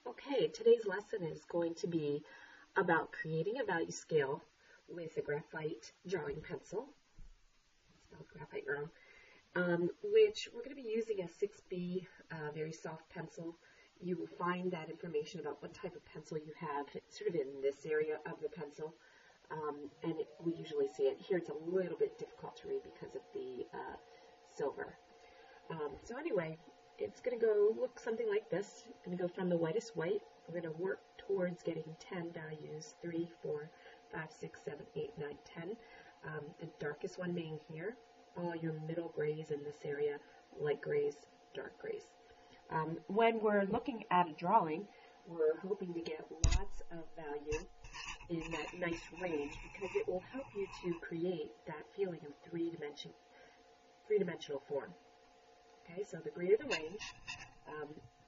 Okay, today's lesson is going to be about creating a value scale with a graphite drawing pencil, spelled graphite wrong, which we're going to be using a 6B very soft pencil. You will find that information about what type of pencil you have sort of in this area of the pencil, and we usually see it. Here it's a little bit difficult to read because of the silver. So anyway, it's going to go look something like this. It's going to go from the whitest white. We're going to work towards getting 10 values, 3, 4, 5, 6, 7, 8, 9, 10. The darkest one being here. All your middle grays in this area, light grays, dark grays. When we're looking at a drawing, we're hoping to get lots of value in that nice range because it will help you to create that feeling of three-dimensional form. Okay, so the greater the range,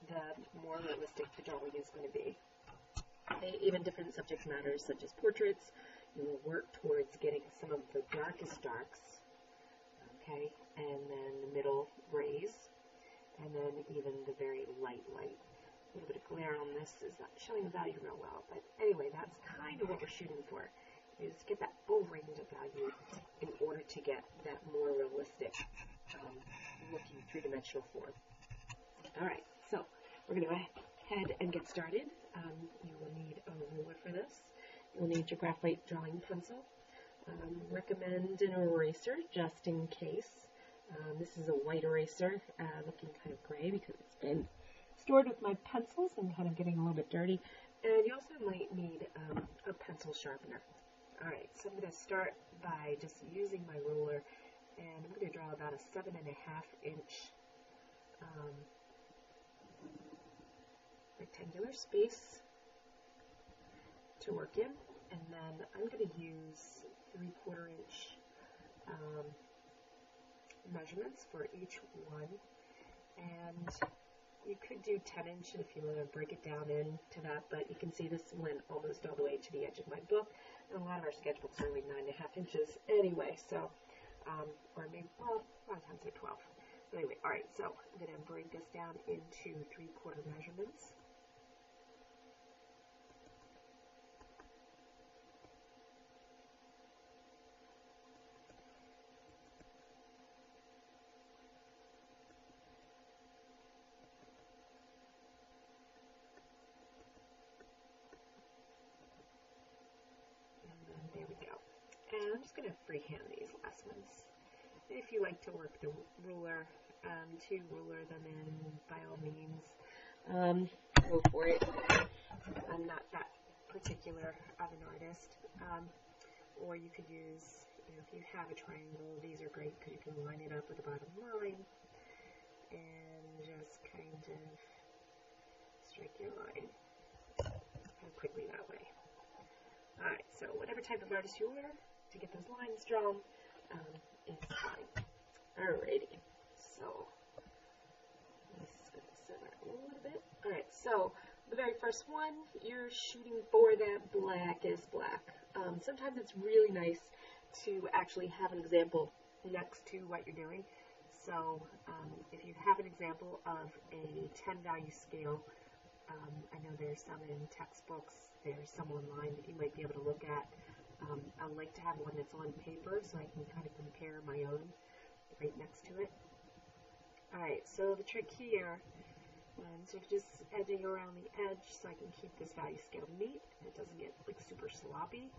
the more realistic the drawing is going to be. Okay, even different subject matters such as portraits, you will work towards getting some of the darkest darks, okay, and then the middle grays, and then even the very light. A little bit of glare on this is not showing the value real well, but anyway, that's kind of what we're shooting for, is get that full range of value in order to get that more realistic looking three-dimensional form. All right, so we're going to go ahead and get started. You will need a ruler for this. You'll need your graphite drawing pencil. Recommend an eraser just in case. This is a white eraser, looking kind of gray because it's been stored with my pencils and kind of getting a little bit dirty. And you also might need a pencil sharpener. All right, so I'm going to start by just using my ruler, and I'm going to draw about a 7.5-inch rectangular space to work in, and then I'm going to use 3/4-inch measurements for each one, and you could do 10-inch if you want to break it down into that, but you can see this went almost all the way to the edge of my book, and a lot of our sketchbooks are only 9.5 inches anyway, so, or maybe, well, a lot of times they're 12. So anyway, all right, so I'm going to break this down into 3/4 measurements. There we go. And I'm just going to freehand these last ones. If you like to work the ruler, to ruler them in, by all means, go for it. I'm not that particular of an artist. Or you could use, if you have a triangle, these are great because you can line it up with the bottom line and just kind of strike your line kind of quickly that way. Alright, so whatever type of artist you are, to get those lines drawn, is fine. Alrighty, so I'm just going to center it a little bit. Alright, so the very first one, you're shooting for that blackest black. Sometimes it's really nice to actually have an example next to what you're doing. So if you have an example of a 10 value scale, I know there's some in textbooks, there's some online that you might be able to look at. I like to have one that's on paper so I can kind of compare my own right next to it. Alright, so the trick here, so just edging around the edge so I can keep this value scale neat and it doesn't get like super sloppy.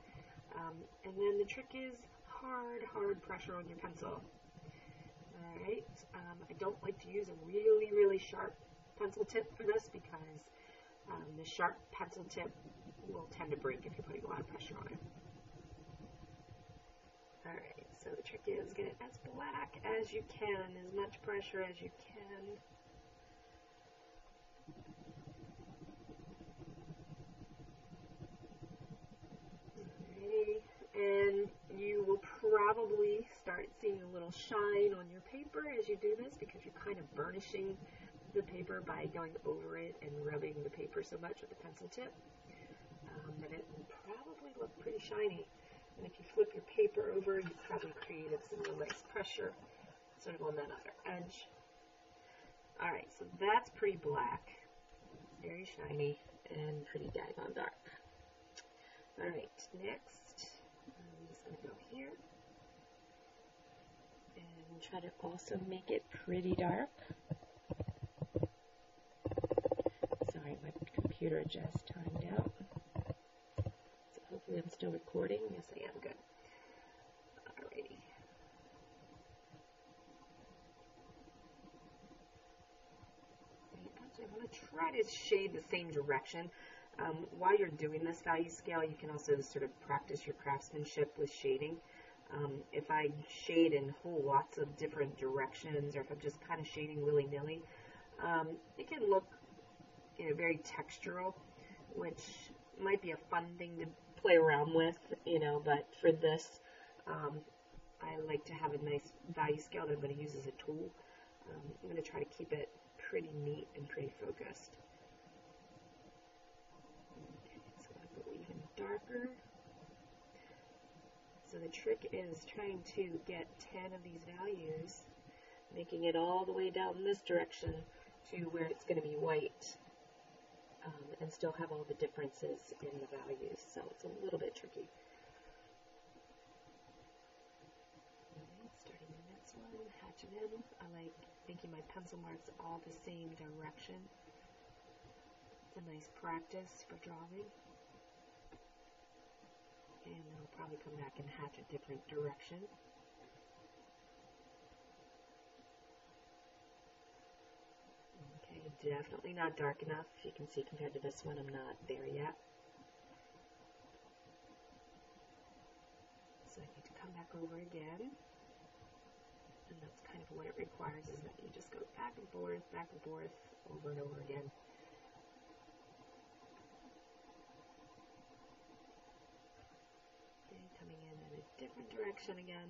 And then the trick is hard pressure on your pencil. Alright, I don't like to use a really sharp pencil tip for this because the sharp pencil tip will tend to break if you're putting a lot of pressure on it. Alright, so the trick is get it as black as you can, as much pressure as you can. Alrighty, and you will probably start seeing a little shine on your paper as you do this because you're kind of burnishing the paper by going over it and rubbing the paper so much with the pencil tip that it will probably look pretty shiny. And if you flip your paper over, you probably created some real nice pressure sort of on that other edge. Alright, so that's pretty black. Very very shiny and pretty daggone dark. Alright, next, I'm just going to go here and try to also make it pretty dark. Sorry, my computer just timed out. So hopefully I'm still recording. Yes, I am. Good. Alrighty. Actually, I want to try to shade the same direction. While you're doing this value scale, you can also sort of practice your craftsmanship with shading. If I shade in whole lots of different directions, or if I'm just kind of shading willy-nilly, it can look, very textural, which might be a fun thing to play around with, but for this, I like to have a nice value scale that I'm going to use as a tool. I'm going to try to keep it pretty neat and pretty focused. Okay, so I'm going to go even darker. So the trick is trying to get 10 of these values, making it all the way down this direction to where it's going to be white, and still have all the differences in the values. So it's a little bit tricky. Starting the next one, hatch it in. I like making my pencil marks all the same direction. It's a nice practice for drawing. And then I'll probably come back and hatch a different direction. Okay, definitely not dark enough. You can see compared to this one, I'm not there yet. So I need to come back over again. And that's kind of what it requires, is that you just go back and forth, over and over again. Coming in a different direction again.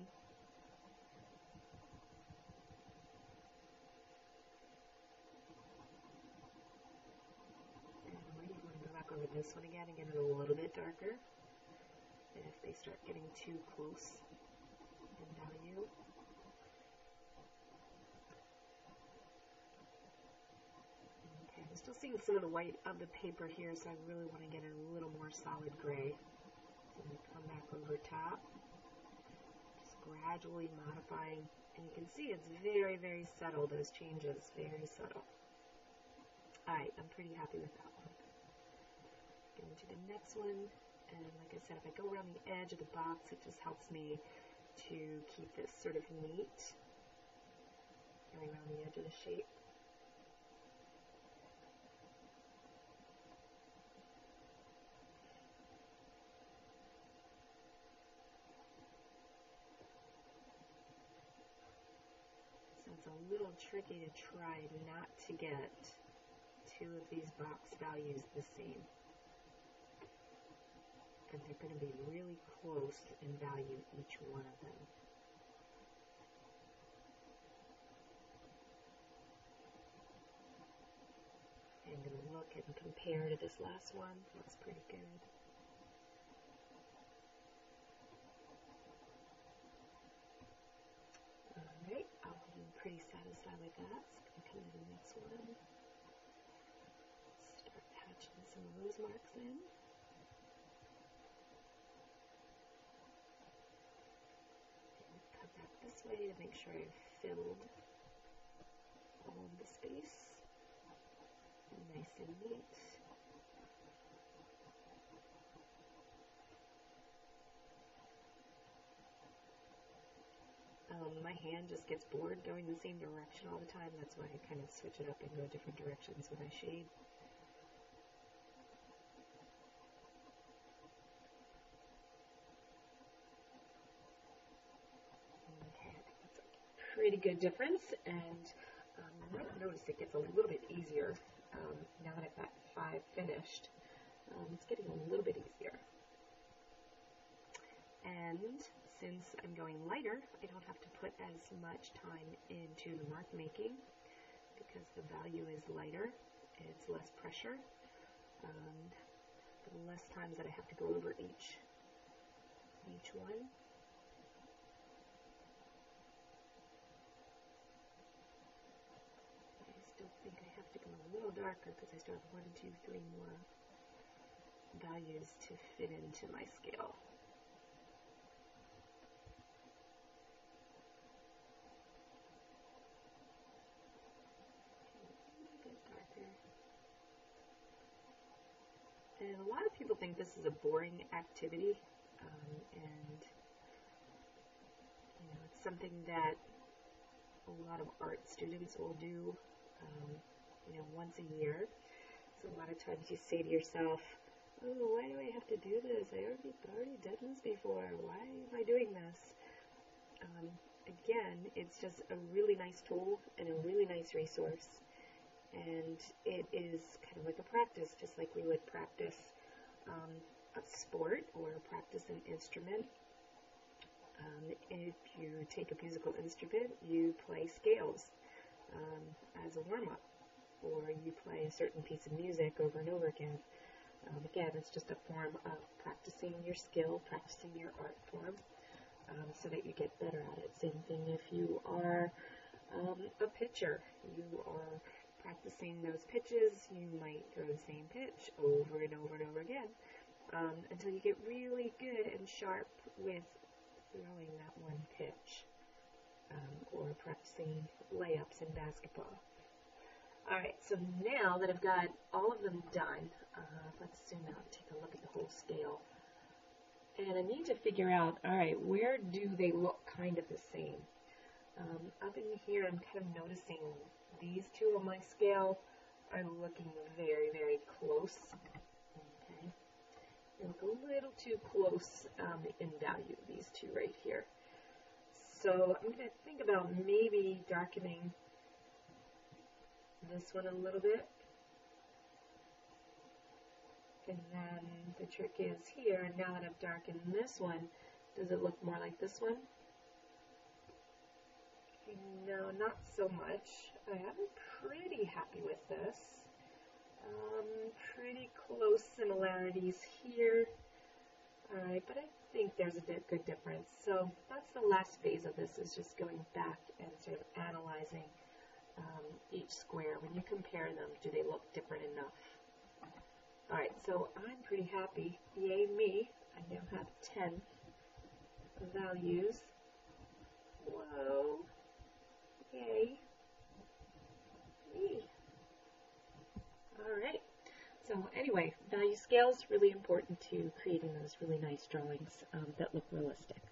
And I might even want to go back over this one again and get it a little bit darker. And if they start getting too close in value. Okay, I'm still seeing some of the white of the paper here, so I really want to get it a little more solid gray. So I'm going to come back over top, just gradually modifying, and you can see it's very, very subtle, those changes, very subtle. Alright, I'm pretty happy with that one. Going to the next one, and like I said, if I go around the edge of the box, it just helps me to keep this sort of neat, going around the edge of the shape. It's a little tricky to try not to get two of these box values the same. And they're going to be really close in value, each one of them. I'm going to look and compare to this last one. Looks pretty good. Alright, I'm pretty satisfied with that. So I'm going to come to the next one. Start patching some of those marks in. And cut back this way to make sure I've filled all of the space. Nice and neat. My hand just gets bored going the same direction all the time. That's why I kind of switch it up and go different directions when I shade. Okay, I think that's a pretty good difference, and you might notice it gets a little bit easier now that I've got 5 finished. It's getting a little bit easier. And since I'm going lighter, I don't have to put as much time into the mark making because the value is lighter. It's less pressure. Less times that I have to go over each one. I still think I have to go a little darker because I still have 1, 2, 3 more values to fit into my scale. And a lot of people think this is a boring activity, and it's something that a lot of art students will do, once a year. So a lot of times you say to yourself, "Oh, why do I have to do this? I've already done this before. Why am I doing this?" Again, it's just a really nice tool and a really nice resource. And it is kind of like a practice, just like we would practice a sport or practice an instrument. If you take a musical instrument, you play scales as a warm-up, or you play a certain piece of music over and over again. Again, it's just a form of practicing your skill, practicing your art form, so that you get better at it. Same thing if you are a pitcher. You are practicing those pitches. You might throw the same pitch over and over and over again until you get really good and sharp with throwing that one pitch, or practicing layups in basketball. Alright, so now that I've got all of them done, let's zoom out and take a look at the whole scale. And I need to figure out, alright, where do they look kind of the same? Up in here, I'm kind of noticing these two on my scale are looking very, very close. Okay, they look a little too close in value, these two right here. So I'm going to think about maybe darkening this one a little bit. And then the trick is here, now that I've darkened this one, does it look more like this one? No, not so much. I'm pretty happy with this. Pretty close similarities here. Alright, but I think there's a good difference. So that's the last phase of this, is just going back and sort of analyzing each square. When you compare them, do they look different enough? Alright, so I'm pretty happy. Yay me. I now have 10 values. Whoa. Yay. Me. Alright. So anyway, value scales, really important to creating those really nice drawings that look realistic.